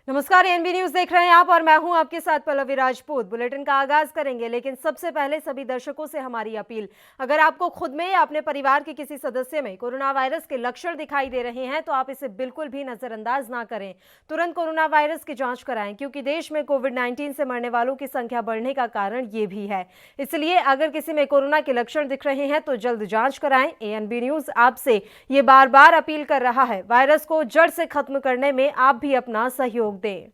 नमस्कार, ANB news देख रहे हैं आप और मैं हूं आपके साथ पल्लवी राजपूत। बुलेटिन का आगाज करेंगे, लेकिन सबसे पहले सभी दर्शकों से हमारी अपील। अगर आपको खुद में या अपने परिवार के किसी सदस्य में कोरोना वायरस के लक्षण दिखाई दे रहे हैं तो आप इसे बिल्कुल भी नजरअंदाज ना करें। तुरंत कोरोना वायरस की जांच कराएं, क्योंकि देश में कोविड-19 से मरने वालों की संख्या बढ़ने का कारण ये भी है। इसलिए अगर किसी में कोरोना के लक्षण दिख रहे हैं तो जल्द जांच कराएं। एएनबी न्यूज आपसे ये बार बार अपील कर रहा है, वायरस को जड़ से खत्म करने में आप भी अपना सहयोग दें।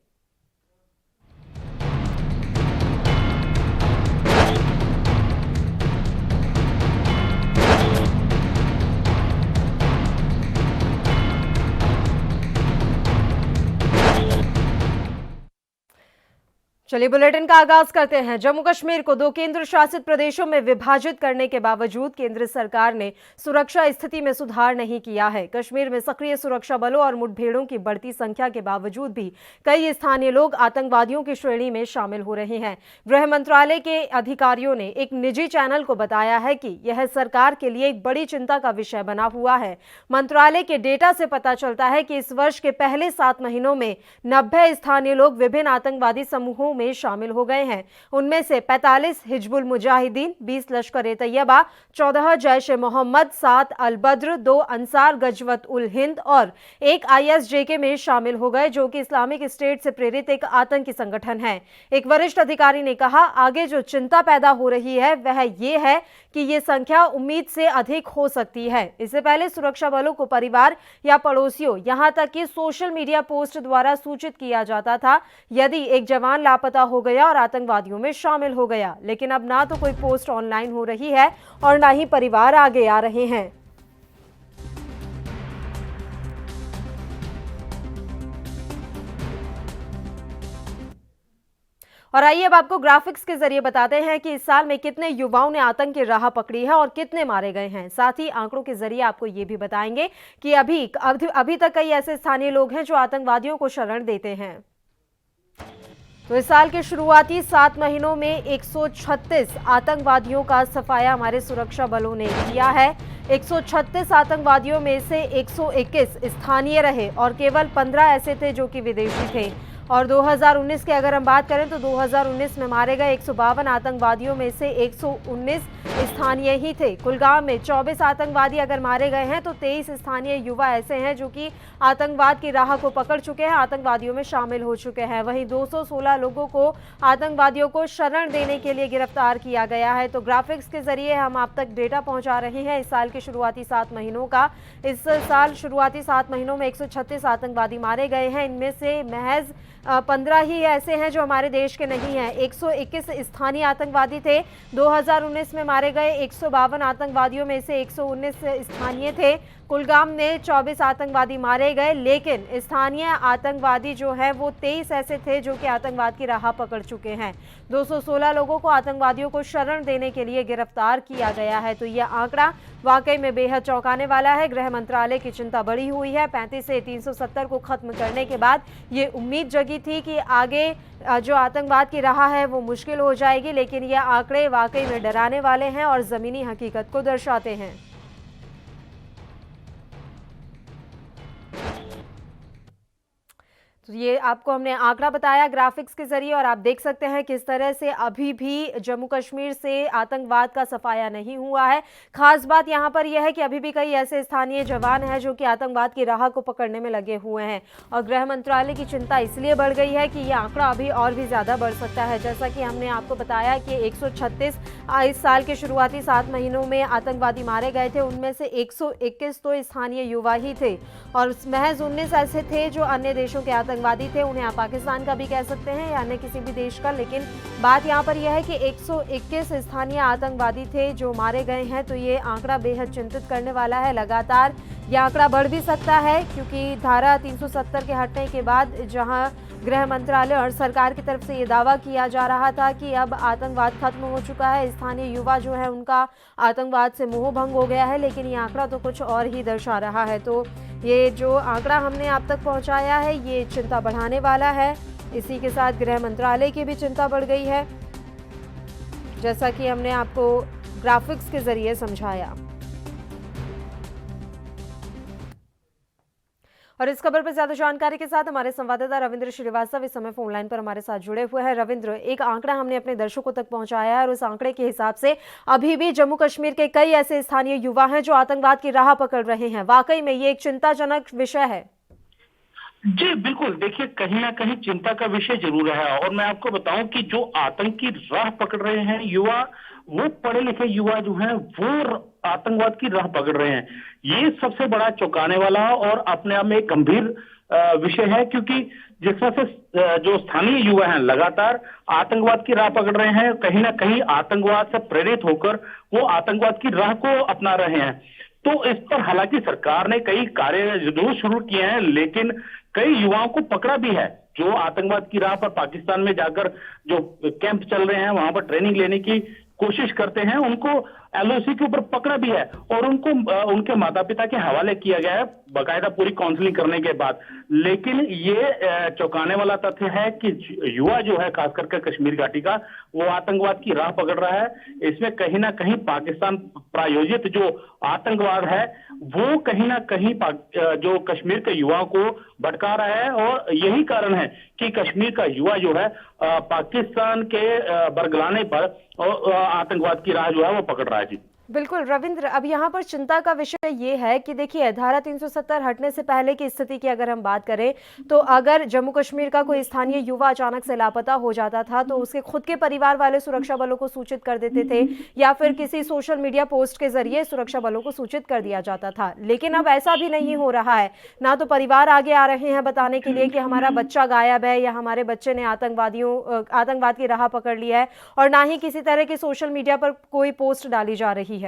चलिए बुलेटिन का आगाज करते हैं। जम्मू कश्मीर को 2 केंद्र शासित प्रदेशों में विभाजित करने के बावजूद केंद्र सरकार ने सुरक्षा स्थिति में सुधार नहीं किया है। कश्मीर में सक्रिय सुरक्षा बलों और मुठभेड़ों की बढ़ती संख्या के बावजूद भी कई स्थानीय लोग आतंकवादियों की श्रेणी में शामिल हो रहे हैं। गृह मंत्रालय के अधिकारियों ने एक निजी चैनल को बताया है कि यह सरकार के लिए एक बड़ी चिंता का विषय बना हुआ है। मंत्रालय के डेटा से पता चलता है कि इस वर्ष के पहले 7 महीनों में 90 स्थानीय लोग विभिन्न आतंकवादी समूहों में शामिल हो गए हैं। उनमें से 45 हिजबुल मुजाहिदीन, 20 लश्कर-ए-तैयबा, 14 जैश-ए-मोहम्मद, 7 अल-बद्र, 2 अंसार गजवत उल हिंद और 1 आईएसजेके में शामिल हो गए, जो कि इस्लामिक स्टेट से प्रेरित एक आतंकी संगठन है। एक वरिष्ठ अधिकारी ने कहा, आगे जो चिंता पैदा हो रही है वह ये है कि ये संख्या उम्मीद से अधिक हो सकती है। इससे पहले सुरक्षा बलों को परिवार या पड़ोसियों, यहां तक कि सोशल मीडिया पोस्ट द्वारा सूचित किया जाता था यदि एक जवान लापता हो गया और आतंकवादियों में शामिल हो गया। लेकिन अब ना तो कोई पोस्ट ऑनलाइन हो रही है और ना ही परिवार आगे आ रहे हैं। और आइए अब आपको ग्राफिक्स के जरिए बताते हैं कि इस साल में कितने युवाओं ने आतंक की राह पकड़ी है और कितने मारे गए हैं। साथ ही आंकड़ों के जरिए आपको ये भी बताएंगे कि अभी तक कई ऐसे स्थानीय लोग हैं जो आतंकवादियों को शरण देते हैं। तो इस साल के शुरुआती 7 महीनों में 136 आतंकवादियों का सफाया हमारे सुरक्षा बलों ने किया है। 136 आतंकवादियों में से 121 स्थानीय रहे और केवल 15 ऐसे थे जो कि विदेशी थे। और 2019 की अगर हम बात करें तो 2019 में मारे गए 152 आतंकवादियों में से 119 स्थानीय ही थे। कुलगाम में 24 आतंकवादी अगर मारे गए हैं तो 23 स्थानीय युवा ऐसे हैं जो कि आतंकवाद की राह को पकड़ चुके हैं, आतंकवादियों में शामिल हो चुके हैं। वहीं 216 लोगों को आतंकवादियों को शरण देने के लिए गिरफ्तार किया गया है। तो ग्राफिक्स के जरिए हम आप तक डेटा पहुंचा रहे हैं इस साल के शुरुआती 7 महीनों का। इस साल शुरुआती 7 महीनों में 136 आतंकवादी मारे गए हैं। इनमें से महज 15 ही ऐसे हैं जो हमारे देश के नहीं हैं। 121 स्थानीय आतंकवादी थे। 2019 में मारे गए 152 आतंकवादियों में से 119 स्थानीय थे। कुलगाम में 24 आतंकवादी मारे गए, लेकिन स्थानीय आतंकवादी जो है वो 23 ऐसे थे जो कि आतंकवाद की राह पकड़ चुके हैं। 216 लोगों को आतंकवादियों को शरण देने के लिए गिरफ्तार किया गया है। तो यह आंकड़ा वाकई में बेहद चौंकाने वाला है। गृह मंत्रालय की चिंता बढ़ी हुई है। 35 से 370 को खत्म करने के बाद ये उम्मीद जगी थी कि आगे जो आतंकवाद की राह है वो मुश्किल हो जाएगी, लेकिन ये आंकड़े वाकई में डराने वाले हैं और जमीनी हकीकत को दर्शाते हैं। तो ये आपको हमने आंकड़ा बताया ग्राफिक्स के जरिए और आप देख सकते हैं किस तरह से अभी भी जम्मू कश्मीर से आतंकवाद का सफाया नहीं हुआ है। खास बात यहां पर यह है कि अभी भी कई ऐसे स्थानीय जवान हैं जो कि आतंकवाद की राह को पकड़ने में लगे हुए हैं और गृह मंत्रालय की चिंता इसलिए बढ़ गई है कि यह आंकड़ा अभी और भी ज्यादा बढ़ सकता है। जैसा कि हमने आपको बताया कि 136 इस साल के शुरुआती 7 महीनों में आतंकवादी मारे गए थे। उनमें से 121 तो स्थानीय युवा ही थे और महज 19 ऐसे थे जो अन्य देशों के आतंकवादी थे। उन्हें आप पाकिस्तान का भी कह सकते हैं या अन्य किसी भी देश का, लेकिन बात यहाँ पर यह है कि 121 स्थानीय आतंकवादी थे जो मारे गए हैं। तो ये आंकड़ा बेहद चिंतित करने वाला है। लगातार ये आंकड़ा बढ़ भी सकता है, क्योंकि धारा 370 के हटने के बाद जहां गृह मंत्रालय और सरकार की तरफ से ये दावा किया जा रहा था कि अब आतंकवाद खत्म हो चुका है, स्थानीय युवा जो है उनका आतंकवाद से मोह भंग हो गया है, लेकिन ये आंकड़ा तो कुछ और ही दर्शा रहा है। तो ये जो आंकड़ा हमने आप तक पहुंचाया है ये चिंता बढ़ाने वाला है। इसी के साथ गृह मंत्रालय की भी चिंता बढ़ गई है, जैसा कि हमने आपको ग्राफिक्स के जरिए समझाया। और इस खबर पर ज्यादा जानकारी के साथ हमारे संवाददाता रविंद्र श्रीवास्तव इस समय फोन लाइन पर हमारे साथ जुड़े हुए हैं। रविंद्र, एक आंकड़ा हमने अपने दर्शकों तक पहुंचाया है और उस आंकड़े के हिसाब से अभी भी जम्मू कश्मीर के कई ऐसे स्थानीय युवा हैं जो आतंकवाद की राह पकड़ रहे हैं। वाकई में ये एक चिंताजनक विषय है। जी बिल्कुल, देखिए कहीं ना कहीं चिंता का विषय जरूर है। और मैं आपको बताऊं कि जो आतंक की राह पकड़ रहे हैं युवा, वो पढ़े लिखे युवा जो हैं वो आतंकवाद की राह पकड़ रहे हैं। ये सबसे बड़ा चौंकाने वाला और अपने आप में एक गंभीर विषय है, क्योंकि जिस तरह से जो स्थानीय युवा हैं लगातार आतंकवाद की राह पकड़ रहे हैं, कहीं ना कहीं आतंकवाद से प्रेरित होकर वो आतंकवाद की राह को अपना रहे हैं। तो इस पर हालांकि सरकार ने कई कार्य जरूर शुरू किए हैं, लेकिन कई युवाओं को पकड़ा भी है जो आतंकवाद की राह पर पाकिस्तान में जाकर जो कैंप चल रहे हैं वहां पर ट्रेनिंग लेने की कोशिश करते हैं, उनको एलओसी के ऊपर पकड़ा भी है और उनको उनके माता पिता के हवाले किया गया है बाकायदा पूरी काउंसलिंग करने के बाद। लेकिन ये चौंकाने वाला तथ्य है कि युवा जो है खास करके कश्मीर घाटी का, वो आतंकवाद की राह पकड़ रहा है। इसमें कहीं ना कहीं पाकिस्तान प्रायोजित जो आतंकवाद है वो कहीं ना कहीं जो कश्मीर के युवाओं को भटका रहा है, और यही कारण है कि कश्मीर का युवा जो है पाकिस्तान के बरगलाने पर आतंकवाद की राह जो है वो पकड़ रहा है। जी बिल्कुल रविंद्र, अब यहाँ पर चिंता का विषय ये है कि देखिए, धारा 370 हटने से पहले की स्थिति की अगर हम बात करें तो अगर जम्मू कश्मीर का कोई स्थानीय युवा अचानक से लापता हो जाता था तो उसके खुद के परिवार वाले सुरक्षा बलों को सूचित कर देते थे या फिर किसी सोशल मीडिया पोस्ट के जरिए सुरक्षा बलों को सूचित कर दिया जाता था। लेकिन अब ऐसा भी नहीं हो रहा है। ना तो परिवार आगे आ रहे हैं बताने के लिए कि हमारा बच्चा गायब है या हमारे बच्चे ने आतंकवाद की राह पकड़ ली है, और ना ही किसी तरह की सोशल मीडिया पर कोई पोस्ट डाली जा रही है।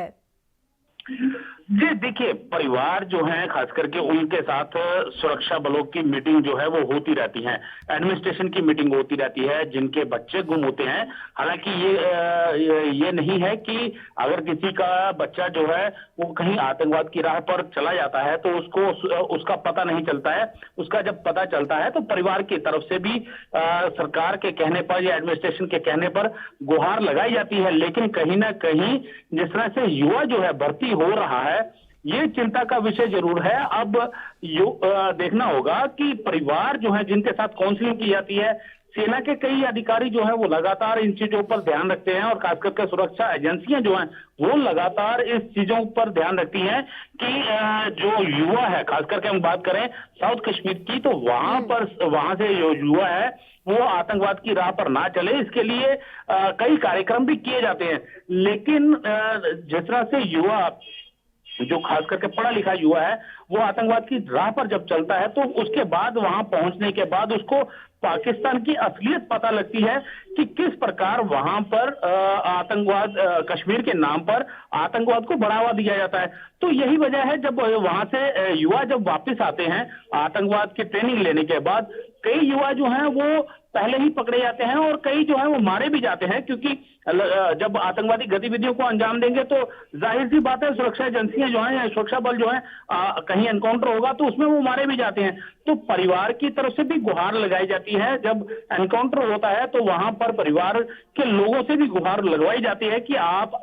जी देखिए, परिवार जो है खास करके उनके साथ सुरक्षा बलों की मीटिंग जो है वो होती रहती है, एडमिनिस्ट्रेशन की मीटिंग होती रहती है जिनके बच्चे गुम होते हैं। हालांकि ये नहीं है कि अगर किसी का बच्चा जो है वो कहीं आतंकवाद की राह पर चला जाता है तो उसका पता नहीं चलता है। उसका जब पता चलता है तो परिवार की तरफ से भी सरकार के कहने पर या एडमिनिस्ट्रेशन के कहने पर गुहार लगाई जाती है। लेकिन कहीं ना कहीं जिस तरह से युवा जो है भर्ती हो रहा है, ये चिंता का विषय जरूर है। अब देखना होगा कि परिवार जो है जिनके साथ काउंसलिंग की जाती है, सेना के कई अधिकारी जो है वो लगातार इन चीजों पर ध्यान रखते हैं, और खास करके सुरक्षा एजेंसियां जो हैं वो लगातार इस चीजों पर ध्यान रखती हैं कि जो युवा है, खास करके हम बात करें साउथ कश्मीर की, तो वहां से जो युवा है वो आतंकवाद की राह पर ना चले, इसके लिए कई कार्यक्रम भी किए जाते हैं। लेकिन जिस तरह से युवा जो खास करके पढ़ा लिखा युवा है वो आतंकवाद की राह पर जब चलता है तो उसके बाद वहां पहुंचने के बाद उसको पाकिस्तान की असलियत पता लगती है कि किस प्रकार वहां पर आतंकवाद कश्मीर के नाम पर आतंकवाद को बढ़ावा दिया जाता है। तो यही वजह है जब वहां से युवा जब वापस आते हैं आतंकवाद की ट्रेनिंग लेने के बाद, कई युवा जो हैं वो पहले ही पकड़े जाते हैं और कई जो है वो मारे भी जाते हैं, क्योंकि जब आतंकवादी गतिविधियों को अंजाम देंगे तो जाहिर सी बात है सुरक्षा एजेंसियां जो हैं, सुरक्षा बल जो है कहीं एनकाउंटर होगा तो उसमें वो मारे भी जाते हैं। तो परिवार की तरफ से भी गुहार लगाई जाती है, जब एनकाउंटर होता है तो वहां पर परिवार के लोगों से भी गुहार लगवाई जाती है कि आप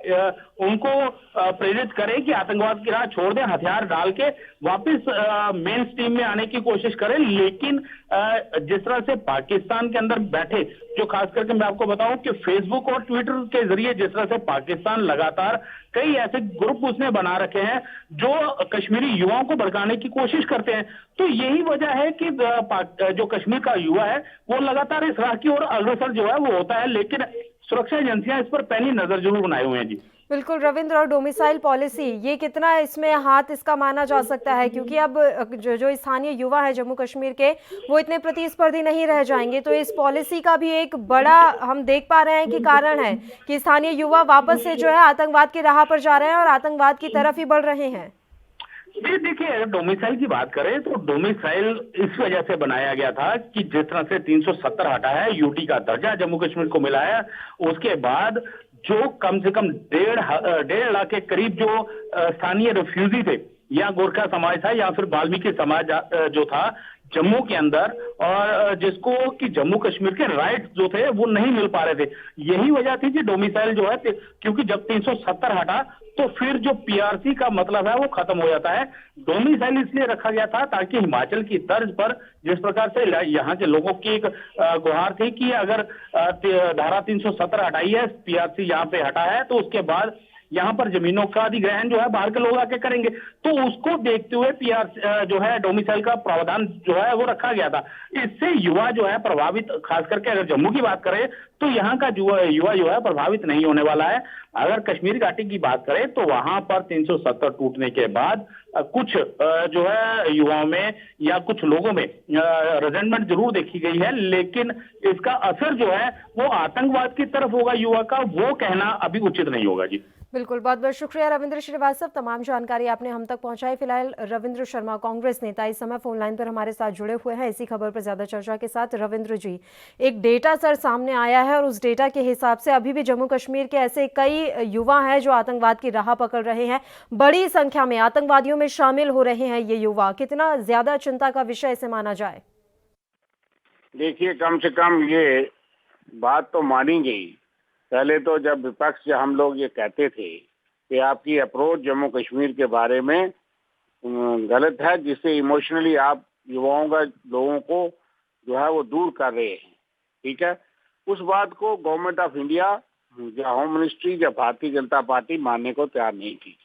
उनको प्रेरित करें कि आतंकवाद की राह छोड़ दें, हथियार डाल के वापिस मेन स्ट्रीम में आने की कोशिश करें। लेकिन जिस तरह से पाकिस्तान के अंदर बैठे, जो खास करके मैं आपको बताऊं कि फेसबुक और ट्विटर के जरिए जिस तरह से पाकिस्तान लगातार कई ऐसे ग्रुप उसने बना रखे हैं जो कश्मीरी युवाओं को भड़काने की कोशिश करते हैं। तो यही वजह है कि जो कश्मीर का युवा है वो लगातार इस राह की ओर अग्रसर जो है वो होता है, लेकिन सुरक्षा एजेंसियां इस पर पैनी नजर जरूर बनाए हुए हैं। जी बिल्कुल रविंद्र, और डोमिसाइल पॉलिसी ये कितना इसमें हाथ इसका माना जा सकता है, क्योंकि अब जो स्थानीय युवा है जम्मू कश्मीर के वो इतने प्रतिस्पर्धी नहीं रह जाएंगे, तो इस पॉलिसी का भी एक बड़ा हम देख पा रहे हैं कि कारण है कि स्थानीय युवा वापस से जो है आतंकवाद की राह पर जा रहे हैं और आतंकवाद की तरफ ही बढ़ रहे हैं। जी देखिए, अगर डोमिसाइल की बात करें तो डोमिसाइल इस वजह से बनाया गया था कि जिस तरह से 370 हटा है, यूटी का दर्जा जम्मू कश्मीर को मिला है, उसके बाद जो कम से कम 1.5 लाख के करीब जो स्थानीय रिफ्यूजी थे, या गोरखा समाज था या फिर वाल्मीकि समाज जो था, जम्मू के अंदर, और जिसको कि जम्मू कश्मीर के राइट्स जो थे वो नहीं मिल पा रहे थे। यही वजह थी कि डोमिसाइल जो है, क्योंकि जब 370 हटा तो फिर जो पीआरसी का मतलब है वो खत्म हो जाता है। डोमिसाइल इसलिए रखा गया था ताकि हिमाचल की तर्ज पर जिस प्रकार से यहाँ के लोगों की एक गुहार थी कि अगर धारा 370 हटाई है, पीआरसी यहाँ पे हटा है, तो उसके बाद यहाँ पर जमीनों का अधिग्रहण जो है बाहर के लोग आके करेंगे। तो उसको देखते हुए पीआर जो है डोमिसाइल का प्रावधान जो है वो रखा गया था। इससे युवा जो है प्रभावित, खास करके अगर जम्मू की बात करें तो यहाँ का युवा जो है प्रभावित नहीं होने वाला है। अगर कश्मीर घाटी की बात करें तो वहां पर 370 टूटने के बाद कुछ जो है युवाओं में या कुछ लोगों में रिजेंटमेंट जरूर देखी गई है, लेकिन इसका असर जो है वो आतंकवाद की तरफ होगा युवा का, वो कहना अभी उचित नहीं होगा। जी बिल्कुल, बहुत बहुत शुक्रिया रविंद्र श्रीवास्तव, तमाम जानकारी आपने हम तक पहुंचाई। फिलहाल रविंद्र शर्मा, कांग्रेस नेता, इस समय फोन लाइन पर हमारे साथ जुड़े हुए हैं इसी खबर पर ज्यादा चर्चा के साथ। रविंद्र जी, एक डेटा सर सामने आया है और उस डेटा के हिसाब से अभी भी जम्मू कश्मीर के ऐसे कई युवा हैं जो आतंकवाद की राह पकड़ रहे हैं, बड़ी संख्या में आतंकवादियों में शामिल हो रहे हैं ये युवा। कितना ज्यादा चिंता का विषय इसे माना जाए? देखिए, कम से कम ये बात तो मानी गई। पहले तो जब विपक्ष से हम लोग ये कहते थे कि आपकी अप्रोच जम्मू कश्मीर के बारे में गलत है, जिससे इमोशनली आप लोगों को जो है वो दूर कर रहे हैं, ठीक है। उस बात को गवर्नमेंट ऑफ इंडिया या होम मिनिस्ट्री या भारतीय जनता पार्टी मानने को तैयार नहीं थी।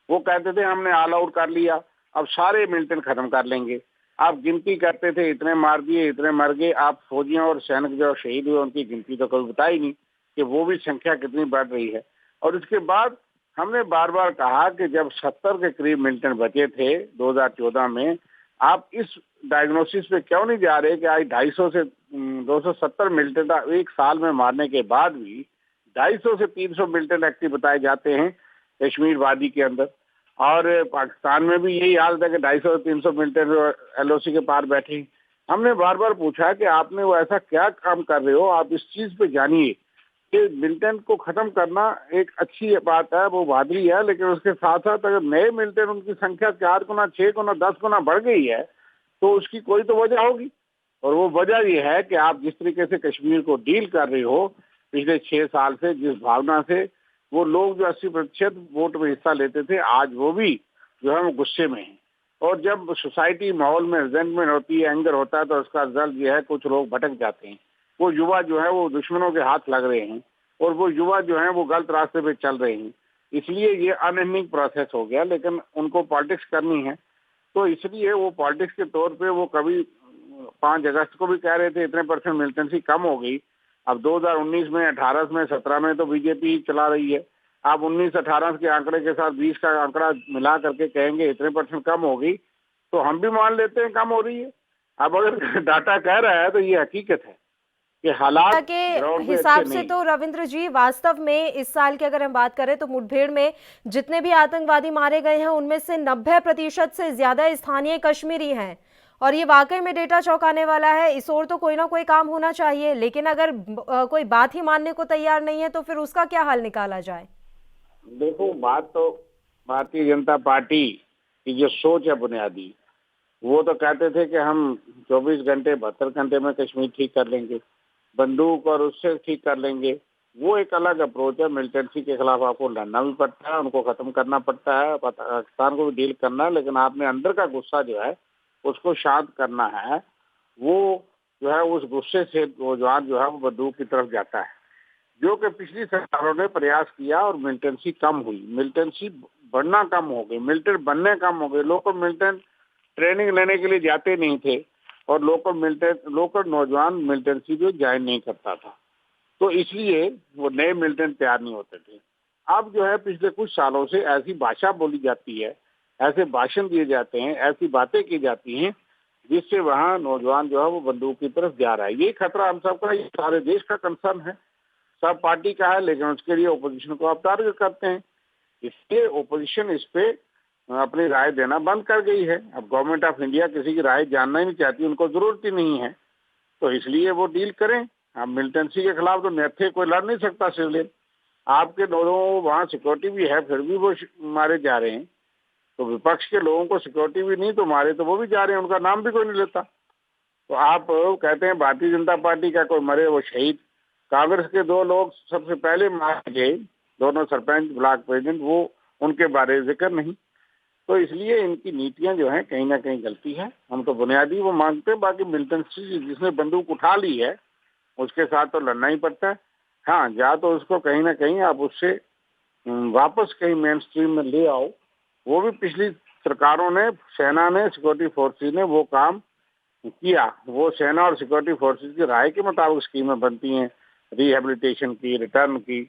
वो कहते थे हमने ऑल आउट कर लिया, अब सारे मिलिटेंट खत्म कर लेंगे। आप गिनती करते थे, इतने मार दिए, इतने मर गए। आप फौजियों और सैनिक जो शहीद हुए उनकी गिनती तो कभी बताई नहीं कि वो भी संख्या कितनी बढ़ रही है। और इसके बाद हमने बार बार कहा कि जब 70 के करीब मिलिटेंट बचे थे 2014 में, आप इस डायग्नोसिस पे क्यों नहीं जा रहे कि आज 250 से 270 मिलिटेंट एक साल में मारने के बाद भी 250 से 300 मिलिटेंट एक्टिव बताए जाते हैं कश्मीर वादी के अंदर। और पाकिस्तान में भी यही हाल था कि 250 से 300 मिलिटेंट एलओसी के पार बैठे। हमने बार बार पूछा कि आपने वो ऐसा क्या काम कर रहे हो, आप इस चीज पे जानिए कि मिलिटेंट को खत्म करना एक अच्छी बात है, वो बहादुरी है, लेकिन उसके साथ साथ अगर नए मिलिटेंट उनकी संख्या 4 गुना, 6 गुना, 10 गुना बढ़ गई है तो उसकी कोई तो वजह होगी। और वो वजह ये है कि आप जिस तरीके से कश्मीर को डील कर रहे हो पिछले 6 साल से, जिस भावना से वो लोग जो 80% वोट में हिस्सा लेते थे, आज वो भी जो है वो गुस्से में है। और जब सोसाइटी माहौल में रिजेंटमेंट होती है, एंगर होता है, तो उसका रिजल्ट ये है कुछ लोग भटक जाते हैं। वो युवा जो है वो दुश्मनों के हाथ लग रहे हैं और वो युवा जो है वो गलत रास्ते पे चल रहे हैं। इसलिए ये अनएंडिंग प्रोसेस हो गया, लेकिन उनको पॉलिटिक्स करनी है, तो इसलिए वो पॉलिटिक्स के तौर पे वो कभी 5 अगस्त को भी कह रहे थे इतने % मिलिटेंसी कम हो गई। अब 2019 में, 18 में, 17 में तो बीजेपी चला रही है। आप 19-18 के आंकड़े के साथ 20 का आंकड़ा मिला करके कहेंगे इतने % कम हो गई, तो हम भी मान लेते हैं कम हो रही है। अब अगर डाटा कह रहा है तो ये हकीकत है कि हालात के ग्राउंड पे हिसाब अच्छे से नहीं। तो रविंद्र जी, वास्तव में इस साल की अगर हम बात करें तो मुठभेड़ में जितने भी आतंकवादी मारे गए हैं उनमें से 90% से ज्यादा स्थानीय कश्मीरी हैं, और ये वाकई में डेटा चौंकाने वाला है। इस ओर तो कोई ना कोई काम होना चाहिए, लेकिन अगर कोई बात ही मानने को तैयार नहीं है तो फिर उसका क्या हल निकाला जाए? देखो, बात तो भारतीय जनता पार्टी की जो सोच है बुनियादी, वो तो कहते थे कि हम 24 घंटे 72 घंटे में कश्मीर ठीक कर लेंगे, बंदूक और उससे ठीक कर लेंगे। वो एक अलग अप्रोच है। मिलिटेंसी के खिलाफ आपको लड़ना भी पड़ता है, उनको खत्म करना पड़ता है, पाकिस्तान को भी डील करना है, लेकिन आपने अंदर का गुस्सा जो है उसको शांत करना है। वो जो है उस गुस्से से नौजवान जो है वो बंदूक की तरफ जाता है, जो कि पिछली सरकारों ने प्रयास किया और मिलिटेंसी कम हुई, मिलिटेंसी बढ़ना कम हो गई, मिलिटेंट बनने कम हो गए। लोकल मिलिटेंट ट्रेनिंग लेने के लिए जाते नहीं थे और लोकल नौजवान मिलिटेंसी भी ज्वाइन नहीं करता था, तो इसलिए वो नए मिलिटेंट तैयार नहीं होते थे। अब जो है पिछले कुछ सालों से ऐसी भाषा बोली जाती है, ऐसे भाषण दिए जाते हैं, ऐसी बातें की जाती हैं, जिससे वहाँ नौजवान जो है वो बंदूक की तरफ जा रहा है। ये खतरा हम सबका, ये सारे देश का कंसर्न है, सब पार्टी का है, लेकिन उसके लिए ओपोजिशन को आप टारगेट करते हैं। इसलिए ओपोजिशन इस पे अपनी राय देना बंद कर गई है। अब गवर्नमेंट ऑफ इंडिया किसी की राय जानना ही नहीं चाहती, उनको जरूरत ही नहीं है, तो इसलिए वो डील करें। अब मिलिटेंसी के खिलाफ तो नेथे कोई लड़ नहीं सकता सिविलियन। आपके दोनों वहाँ सिक्योरिटी भी है, फिर भी वो मारे जा रहे हैं। तो विपक्ष के लोगों को सिक्योरिटी भी नहीं तो मारे, तो वो भी जा रहे हैं, उनका नाम भी कोई नहीं लेता। तो आप कहते हैं भारतीय जनता पार्टी का कोई मरे वो शहीद। कांग्रेस के 2 लोग सबसे पहले मारे गए, दोनों सरपंच ब्लॉक प्रेसिडेंट, वो उनके बारे में जिक्र नहीं। तो इसलिए इनकी नीतियां जो हैं कहीं ना कहीं गलती है। हम तो बुनियादी वो मांगते हैं, बाकी मिलिटेंसी जिसने बंदूक उठा ली है उसके साथ तो लड़ना ही पड़ता है। हाँ, या तो उसको कहीं ना कहीं आप उससे वापस कहीं मेन स्ट्रीम में ले आओ। वो भी पिछली सरकारों ने, सेना ने, सिक्योरिटी फोर्सेज ने वो काम किया। वो सेना और सिक्योरिटी फोर्सेज की राय के मुताबिक स्कीमें बनती हैं, रिहेबिलिटेशन की, रिटर्न की।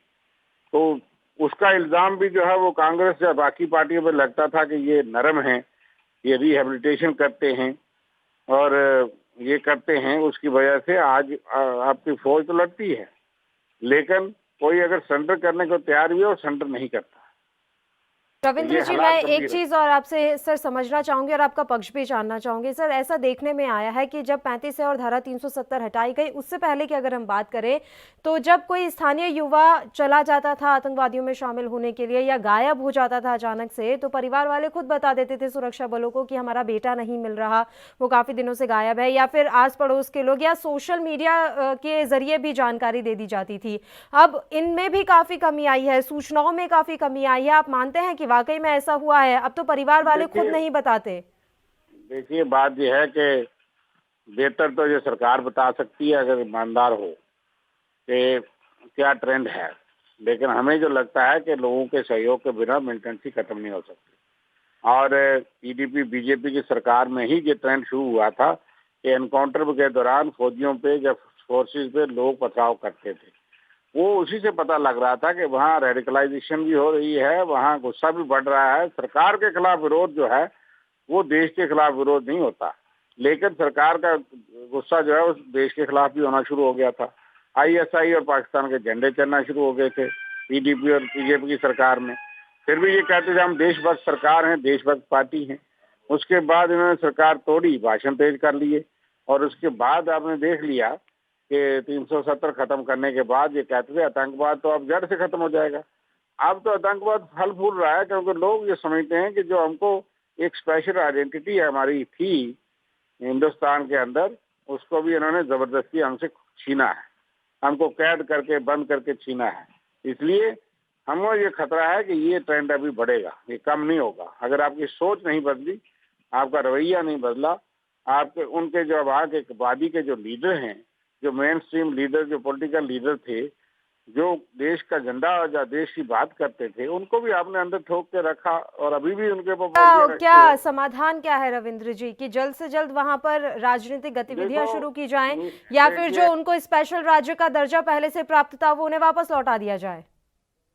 तो उसका इल्जाम भी जो है वो कांग्रेस या बाकी पार्टियों पर लगता था कि ये नरम है, ये रिहेबिलिटेशन करते हैं और ये करते हैं, उसकी वजह से आज आपकी फौज तो लड़ती है, लेकिन कोई अगर सरेंडर करने को तैयार भी है और सरेंडर नहीं करता। रविंद्र ये जी, हालात मैं एक गंभीर है। चीज और आपसे सर समझना चाहूंगी और आपका पक्ष भी जानना चाहूंगी। सर, ऐसा देखने में आया है कि जब 35 है और धारा 370 हटाई गई, उससे पहले की अगर हम बात करें तो जब कोई स्थानीय युवा चला जाता था आतंकवादियों में शामिल होने के लिए या गायब हो जाता था अचानक से, तो परिवार वाले खुद बता देते थे सुरक्षा बलों को कि हमारा बेटा नहीं मिल रहा, वो काफी दिनों से गायब है, या फिर आस पड़ोस के लोग या सोशल मीडिया के जरिए भी जानकारी दे दी जाती थी। अब इनमें भी काफी कमी आई है, सूचनाओं में काफी कमी आई है। आप मानते हैं कि वाकई में ऐसा हुआ है? अब तो परिवार वाले खुद नहीं बताते। देखिए, बात यह है कि बेहतर तो ये सरकार बता सकती है अगर ईमानदार हो कि क्या ट्रेंड है, लेकिन हमें जो लगता है कि लोगों के सहयोग के बिना मिलिटेंसी खत्म नहीं हो सकती। और पीडीपी बीजेपी की सरकार में ही ये ट्रेंड शुरू हुआ था कि एनकाउंटर के दौरान फौजियों पे या फोर्सेज पे लोग पथराव करते थे। वो उसी से पता लग रहा था कि वहाँ रेडिकलाइजेशन भी हो रही है, वहाँ गुस्सा भी बढ़ रहा है। सरकार के खिलाफ विरोध जो है वो देश के खिलाफ विरोध नहीं होता, लेकिन सरकार का गुस्सा जो है उस देश के खिलाफ भी होना शुरू हो गया था। आईएसआई और पाकिस्तान के झंडे चढ़ना शुरू हो गए थे पीडीपी और बीजेपी की सरकार में। फिर भी ये कहते थे हम देशभक्त सरकार हैं, देशभक्त पार्टी हैं। उसके बाद इन्होंने सरकार तोड़ी, भाषण तेज कर लिए, और उसके बाद आपने देख लिया कि 370 खत्म करने के बाद ये कहते थे आतंकवाद तो अब जड़ से खत्म हो जाएगा। अब तो आतंकवाद फल फूल रहा है, क्योंकि लोग ये समझते हैं कि जो हमको एक स्पेशल आइडेंटिटी हमारी थी हिंदुस्तान के अंदर, उसको भी इन्होंने जबरदस्ती हमसे छीना है, हमको कैद करके बंद करके छीना है। इसलिए हमें ये खतरा है कि ये ट्रेंड अभी बढ़ेगा, ये कम नहीं होगा। अगर आपकी सोच नहीं बदली, आपका रवैया नहीं बदला, आपके उनके जो अब आगे वादी के जो लीडर हैं, जो मेन स्ट्रीम लीडर, जो पॉलिटिकल लीडर थे, जो देश का झंडा या देश की बात करते थे, उनको भी आपने अंदर ठोक के रखा और अभी भी उनके ऊपर पाबंदियां रखते क्या हो। समाधान क्या है रविंद्र जी, कि जल्द से जल्द वहां पर राजनीतिक गतिविधियां देखो, शुरू की जाएं, या फिर देखिए जो उनको स्पेशल राज्य का दर्जा पहले से प्राप्त था वो उन्हें वापस लौटा दिया जाए?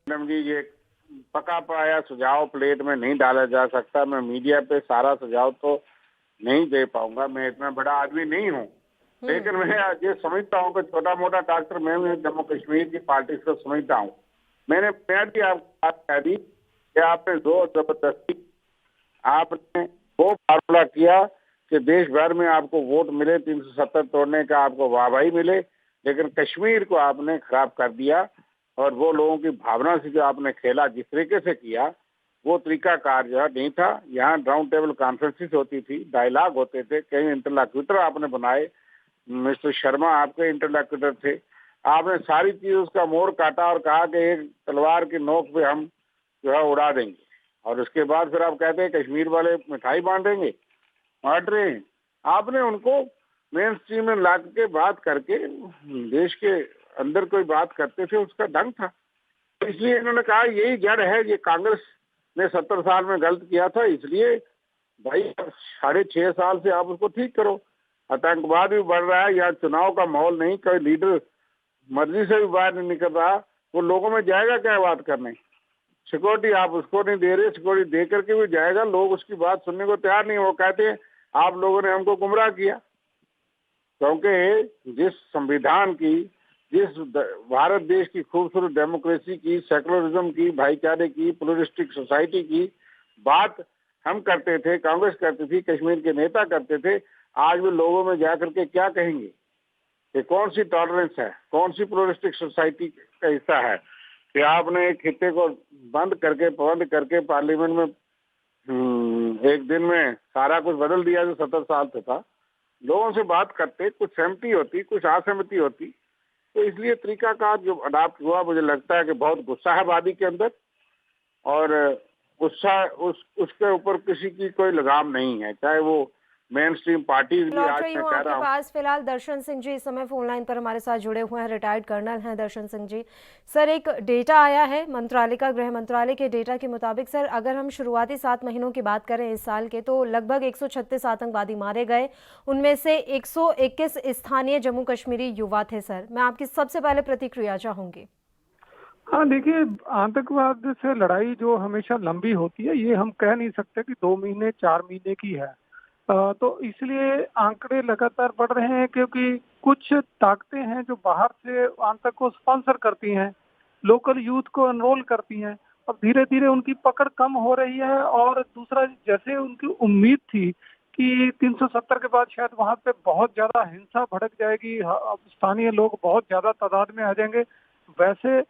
मैडम जी, ये पका पाया सुझाव प्लेट में नहीं डाला जा सकता। मैं मीडिया पे सारा सुझाव तो नहीं दे पाऊंगा, मैं इतना बड़ा आदमी नहीं हूँ। लेकिन मैं ये समझता हूँ कि छोटा मोटा डॉक्टर मैं जम्मू कश्मीर की पॉलिटिक्स को समझता हूँ। मैंने भी आपको बात कह दी कि आपने जोर जबरदस्ती आपने वो फार्मूला किया कि देश भर में आपको वोट मिले, 370 तोड़ने का आपको वाहवाही मिले, लेकिन कश्मीर को आपने खराब कर दिया। और वो लोगों की भावना से जो आपने खेला, जिस तरीके से किया, वो तरीकाकार जो है नहीं था। यहाँ राउंड टेबल कॉन्फ्रेंसेस होती थी, डायलॉग होते थे, कई इंटरलॉक्यूटर आपने बनाए, मिस्टर शर्मा आपके इंटरलॉक्यूटर थे। आपने सारी चीज उसका मोड़ काटा और कहा कि एक तलवार की नोक पे हम जो है उड़ा देंगे, और उसके बाद फिर आप कहते हैं कश्मीर वाले मिठाई बांटेंगे, बांट रहे हैं। आपने उनको मेन स्ट्रीम में ला के बात करके देश के अंदर कोई बात करते थे, उसका ढंग था। तो इसलिए इन्होंने कहा यही जड़ है, ये कांग्रेस ने 70 साल में गलत किया था, इसलिए भाई 6.5 साल से आप उसको ठीक करो। आतंकवाद भी बढ़ रहा है, यहाँ चुनाव का माहौल नहीं, कोई लीडर मर्जी से भी बाहर नहीं निकल रहा, वो लोगों में जाएगा क्या बात करने? सिक्योरिटी आप उसको नहीं दे रहे, सिक्योरिटी दे करके भी जाएगा, लोग उसकी बात सुनने को तैयार नहीं। वो कहते हैं आप लोगों ने हमको गुमराह किया, क्योंकि जिस संविधान की, जिस भारत देश की खूबसूरत डेमोक्रेसी की, सेकुलरिज्म की, भाईचारे की, प्लुरलिस्टिक सोसाइटी की बात हम करते थे, कांग्रेस करती थी, कश्मीर के नेता करते थे, आज भी लोगों में जाकर के क्या कहेंगे? ये कौन सी टॉलरेंस है, कौन सी प्लुरलिस्टिक सोसाइटी का हिस्सा है कि आपने एक खित्ते को बंद करके पार्लियामेंट में एक दिन में सारा कुछ बदल दिया जो 70 साल से था। लोगों से बात करते, कुछ सहमति होती, कुछ असहमति होती। तो इसलिए तरीकाकार जो अडॉप्ट हुआ, मुझे लगता है कि बहुत गुस्सा है वादी के अंदर, और गुस्सा उसके ऊपर किसी की कोई लगाम नहीं है, चाहे वो मेन स्ट्रीम पार्टीज भी। लौट आज रही मैं हूँ कह आपके रहा हूँ, पास। फिलहाल दर्शन सिंह जी इस समय फोन लाइन पर हमारे साथ जुड़े हुए हैं, रिटायर्ड कर्नल हैं दर्शन सिंह जी। सर, एक डेटा आया है मंत्रालय का, गृह मंत्रालय के डेटा के मुताबिक सर, अगर हम शुरुआती 7 महीनों की बात करें इस साल के, तो लगभग 136 आतंकवादी मारे गए। उनमें से 121 स्थानीय जम्मू कश्मीरी युवा थे। सर, मैं आपकी सबसे पहले प्रतिक्रिया चाहूंगी। हाँ, देखिए, आतंकवाद से लड़ाई जो हमेशा लंबी होती है, ये हम कह नहीं सकते कि 2 महीने 4 महीने की है। तो इसलिए आंकड़े लगातार बढ़ रहे हैं, क्योंकि कुछ ताकतें हैं जो बाहर से आतंक को स्पॉन्सर करती हैं, लोकल यूथ को एनरोल करती हैं। अब धीरे धीरे उनकी पकड़ कम हो रही है। और दूसरा, जैसे उनकी उम्मीद थी कि 370 के बाद शायद वहां पे बहुत ज्यादा हिंसा भड़क जाएगी, अब स्थानीय लोग बहुत ज्यादा तादाद में आ जाएंगे, वैसे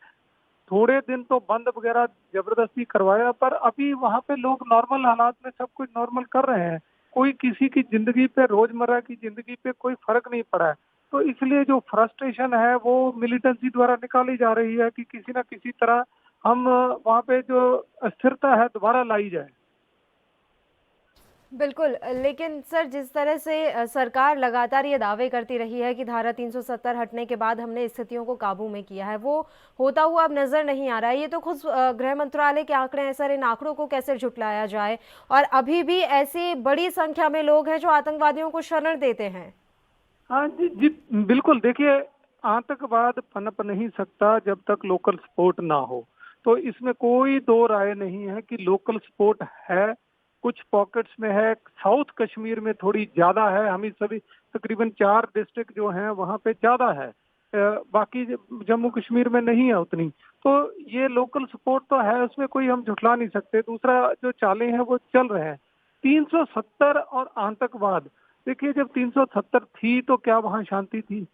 थोड़े दिन तो बंद वगैरह जबरदस्ती करवाया, पर अभी वहां पे लोग नॉर्मल हालात में सब कुछ नॉर्मल कर रहे हैं। कोई किसी की जिंदगी पे, रोजमर्रा की जिंदगी पे कोई फर्क नहीं पड़ा है। तो इसलिए जो फ्रस्ट्रेशन है वो मिलिटेंसी द्वारा निकाली जा रही है कि किसी ना किसी तरह हम वहां पे जो स्थिरता है दोबारा लाई जाए। बिल्कुल, लेकिन सर, जिस तरह से सरकार लगातार ये दावे करती रही है कि धारा 370 हटने के बाद हमने स्थितियों को काबू में किया है, वो होता हुआ अब नजर नहीं आ रहा है। ये तो खुद गृह मंत्रालय के आंकड़े हैं सर, इन आंकड़ों को कैसे झुटलाया जाए? और अभी भी ऐसी बड़ी संख्या में लोग हैं जो आतंकवादियों को शरण देते हैं। हाँ जी जी, बिल्कुल। देखिए, आतंकवाद पनप नहीं सकता जब तक लोकल सपोर्ट ना हो। तो इसमें कोई दो राय नहीं है कि लोकल सपोर्ट है, कुछ पॉकेट्स में है। साउथ कश्मीर में थोड़ी ज्यादा है, हम इस सभी तकरीबन 4 डिस्ट्रिक्ट जो हैं वहाँ पे ज्यादा है, बाकी जम्मू कश्मीर में नहीं है उतनी। तो ये लोकल सपोर्ट तो है, उसमें कोई हम झुठला नहीं सकते। दूसरा, जो चालें हैं वो चल रहे हैं। 370 और आतंकवाद, देखिए, जब 370 थी तो क्या वहां शांति थी?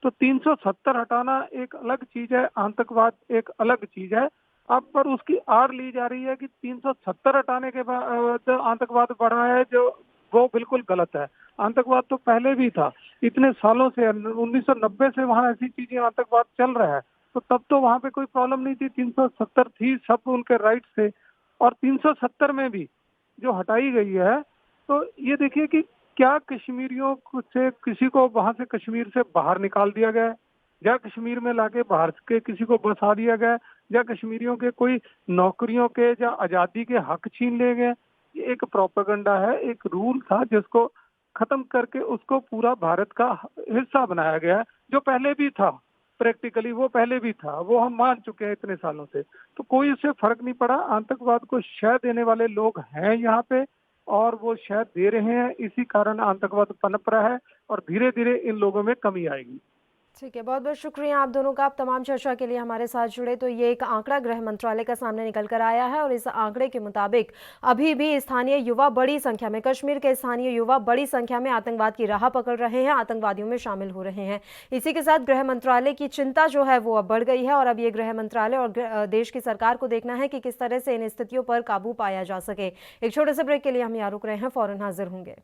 तो 370 हटाना एक अलग चीज है, आतंकवाद एक अलग चीज है। अब पर उसकी आड़ ली जा रही है कि 370 हटाने के बाद आतंकवाद बढ़ा है, जो वो बिल्कुल गलत है। आतंकवाद तो पहले भी था, इतने सालों से 1990 से वहां ऐसी चीजें, आतंकवाद चल रहा है। तो तब तो वहां पे कोई प्रॉब्लम नहीं थी, 370 थी, सब उनके राइट थे। और 370 में भी जो हटाई गई है, तो ये देखिए कि क्या कश्मीरियों से किसी को वहां से, कश्मीर से बाहर निकाल दिया गया है, या कश्मीर में लाके बाहर के किसी को बसा दिया गया है, या कश्मीरियों के कोई नौकरियों के या आजादी के हक छीन लिए गए? ये एक प्रोपेगेंडा है, एक रूल था जिसको खत्म करके उसको पूरा भारत का हिस्सा बनाया गया है, जो पहले भी था। प्रैक्टिकली वो पहले भी था, वो हम मान चुके हैं इतने सालों से। तो कोई इससे फर्क नहीं पड़ा। आतंकवाद को शह देने वाले लोग हैं यहाँ पे, और वो शह दे रहे हैं, इसी कारण आतंकवाद पनप रहा है, और धीरे धीरे इन लोगों में कमी आएगी। ठीक है, बहुत बहुत शुक्रिया आप दोनों का, आप तमाम चर्चा के लिए हमारे साथ जुड़े। तो ये एक आंकड़ा गृह मंत्रालय का सामने निकल कर आया है, और इस आंकड़े के मुताबिक अभी भी स्थानीय युवा बड़ी संख्या में, कश्मीर के स्थानीय युवा बड़ी संख्या में आतंकवाद की राह पकड़ रहे हैं, आतंकवादियों में शामिल हो रहे हैं। इसी के साथ गृह मंत्रालय की चिंता जो है वो अब बढ़ गई है, और अब ये गृह मंत्रालय और देश की सरकार को देखना है कि किस तरह से इन स्थितियों पर काबू पाया जा सके। एक छोटे से ब्रेक के लिए हम यहाँ रुक रहे हैं, फौरन हाजिर होंगे।